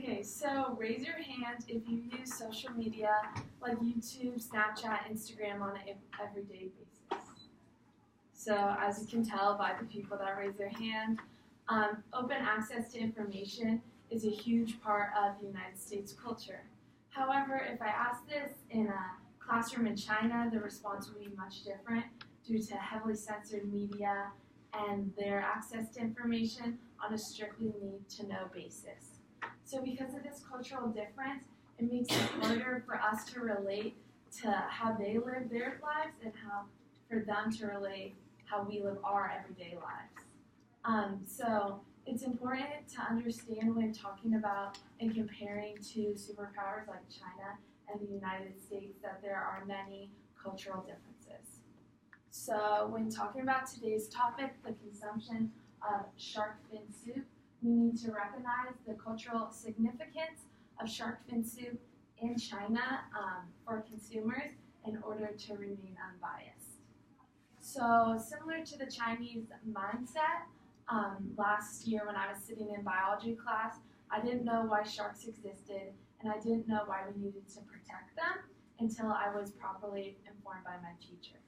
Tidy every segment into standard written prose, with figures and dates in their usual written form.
Okay, so raise your hand if you use social media like YouTube, Snapchat, Instagram on an everyday basis. So as you can tell by the people that raise their hand, open access to information is a huge part of the United States culture. However, if I ask this in a classroom in China, the response would be much different due to heavily censored media and their access to information on a strictly need-to-know basis. So because of this cultural difference, it makes it harder for us to relate to how they live their lives and how for them to relate how we live our everyday lives. So it's important to understand when talking about and comparing to superpowers like China and the United States that there are many cultural differences. So when talking about today's topic, the consumption of shark fin soup, we need to recognize the cultural significance of shark fin soup in China for consumers in order to remain unbiased. So similar to the Chinese mindset, last year when I was sitting in biology class, I didn't know why sharks existed and I didn't know why we needed to protect them until I was properly informed by my teacher.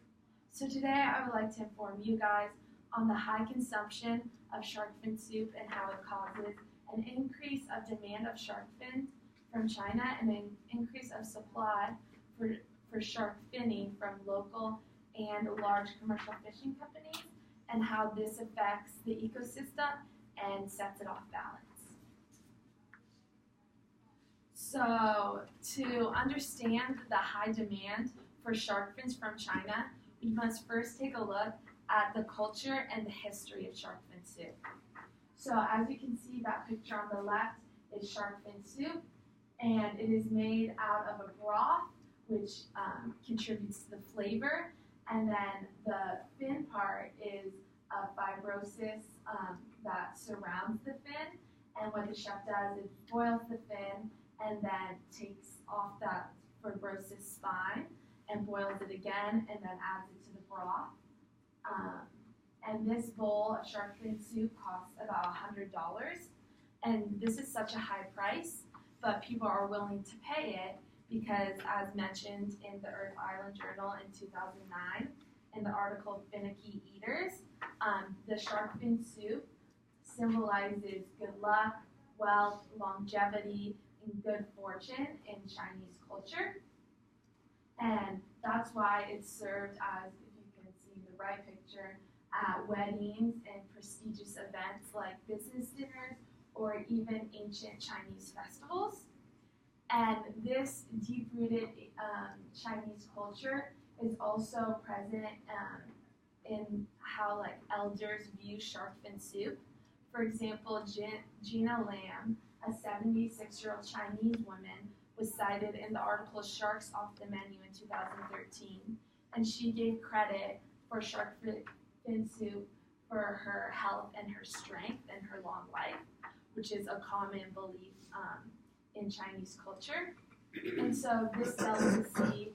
So today I would like to inform you guys on the high consumption of shark fin soup and how it causes an increase of demand of shark fins from China and an increase of supply for shark finning from local and large commercial fishing companies, and how this affects the ecosystem and sets it off balance. So to understand the high demand for shark fins from China, we must first take a look at the culture and the history of shark fin soup. So as you can see, that picture on the left is shark fin soup, and it is made out of a broth which contributes to the flavor, and then the fin part is a fibrosis that surrounds the fin, and what the chef does is boils the fin and then takes off that fibrosis spine and boils it again and then adds it to the broth. And this bowl of shark fin soup costs about $100, and this is such a high price, but people are willing to pay it because, as mentioned in the Earth Island Journal in 2009, in the article Finicky Eaters, the shark fin soup symbolizes good luck, wealth, longevity, and good fortune in Chinese culture. And that's why it's served as, if you can see in the right picture, at weddings and prestigious events like business dinners or even ancient Chinese festivals. And this deep-rooted Chinese culture is also present in how elders view shark fin soup. For example, Gina Lam, a 76-year-old Chinese woman, was cited in the article Sharks Off the Menu in 2013, and she gave credit for shark fin soup for her health and her strength and her long life, which is a common belief in Chinese culture. And so this delicacy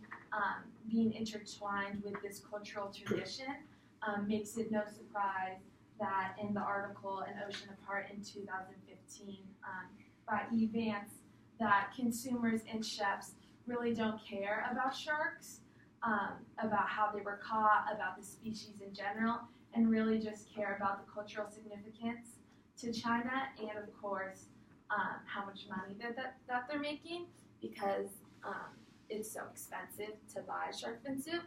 being intertwined with this cultural tradition makes it no surprise that in the article An Ocean Apart in 2015 by E. Vance, that consumers and chefs really don't care about sharks, about how they were caught, about the species in general, and really just care about the cultural significance to China and, of course, how much money that they're making, because it's so expensive to buy shark fin soup.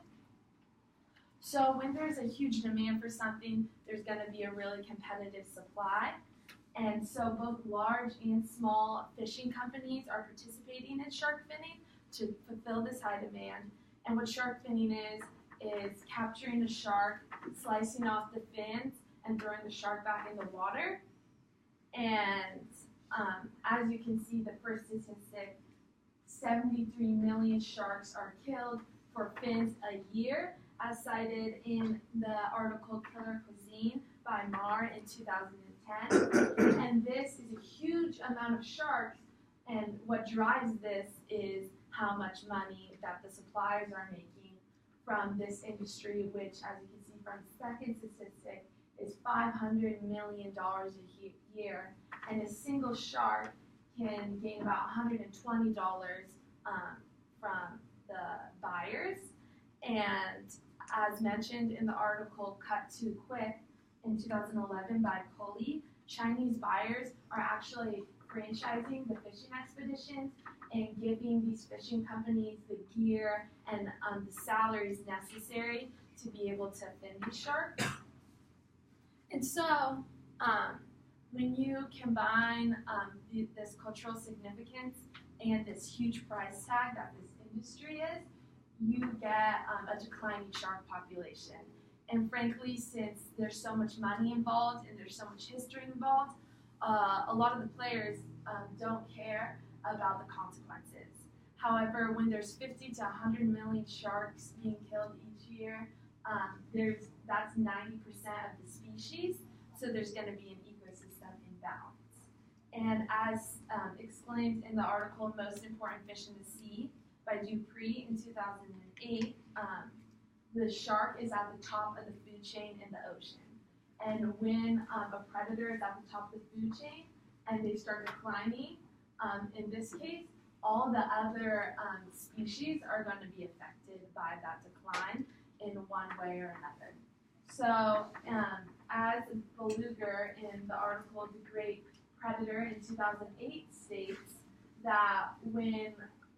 So when there's a huge demand for something, there's going to be a really competitive supply. And so both large and small fishing companies are participating in shark finning to fulfill this high demand. And what shark finning is capturing a shark, slicing off the fins, and throwing the shark back in the water. And as you can see, the first statistic, 73 million sharks are killed for fins a year, as cited in the article Killer Cuisine by Mar in 2010. And this is a huge amount of sharks, and what drives this is how much money that the suppliers are making from this industry, which, as you can see from the second statistic, is $500 million a year. And a single shark can gain about $120 from the buyers. And as mentioned in the article Cut Too Quick in 2011 by Coley, Chinese buyers are actually franchising the fishing expeditions and giving these fishing companies the gear and the salaries necessary to be able to fin these sharks. And so, when you combine this cultural significance and this huge price tag that this industry is, you get a declining shark population. And frankly, since there's so much money involved and there's so much history involved, a lot of the players don't care about the consequences. However, when there's 50 to 100 million sharks being killed each year, that's 90% of the species, so there's going to be an ecosystem imbalance. And as exclaimed in the article Most Important Fish in the Sea by Dupree in 2008, the shark is at the top of the food chain in the ocean. And when a predator is at the top of the food chain and they start declining, in this case, all the other species are going to be affected by that decline in one way or another. So, as Beluga in the article The Great Predator in 2008 states that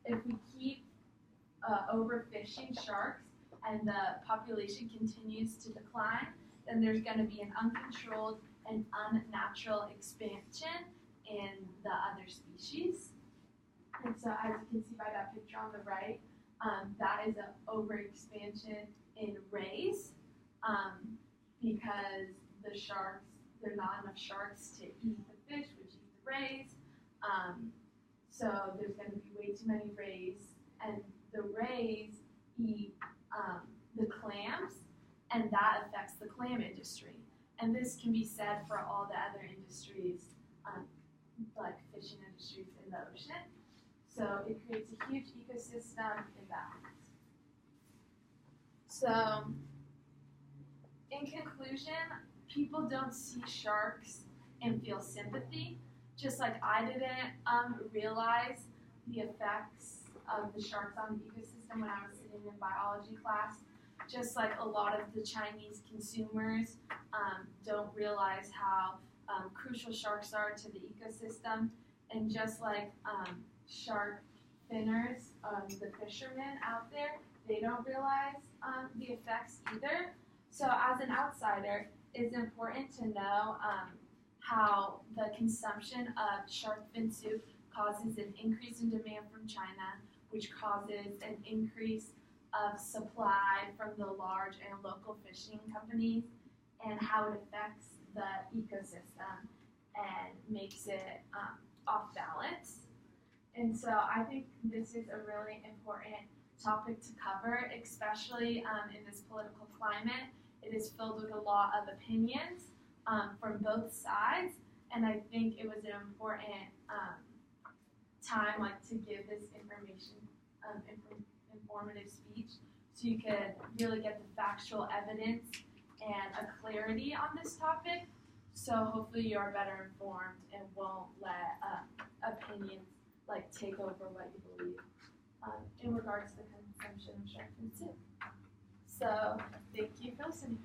if we keep overfishing sharks and the population continues to decline, then there's going to be an uncontrolled and unnatural expansion in the other species. And so as you can see by that picture on the right, that is an overexpansion in rays because there are not enough sharks to eat the fish, which eat the rays. So there's going to be way too many rays, and the rays eat the clams, and that affects the clam industry. And this can be said for all the other industries, like fishing industries in the ocean. So it creates a huge ecosystem imbalance. So, in conclusion, people don't see sharks and feel sympathy, just like I didn't realize the effects of the sharks on the ecosystem when I was sitting in biology class. Just like a lot of the Chinese consumers don't realize how crucial sharks are to the ecosystem, and just like shark finners, the fishermen out there, they don't realize the effects either. So as an outsider, it's important to know how the consumption of shark fin soup causes an increase in demand from China, which causes an increase of supply from the large and local fishing companies, and how it affects the ecosystem and makes it off balance. And so I think this is a really important topic to cover, especially in this political climate. It is filled with a lot of opinions from both sides, and I think it was an important time to give this informative speech so you could really get the factual evidence and a clarity on this topic. So hopefully you are better informed and won't let opinions take over what you believe in regards to the consumption of shark fin soup. So thank you for listening.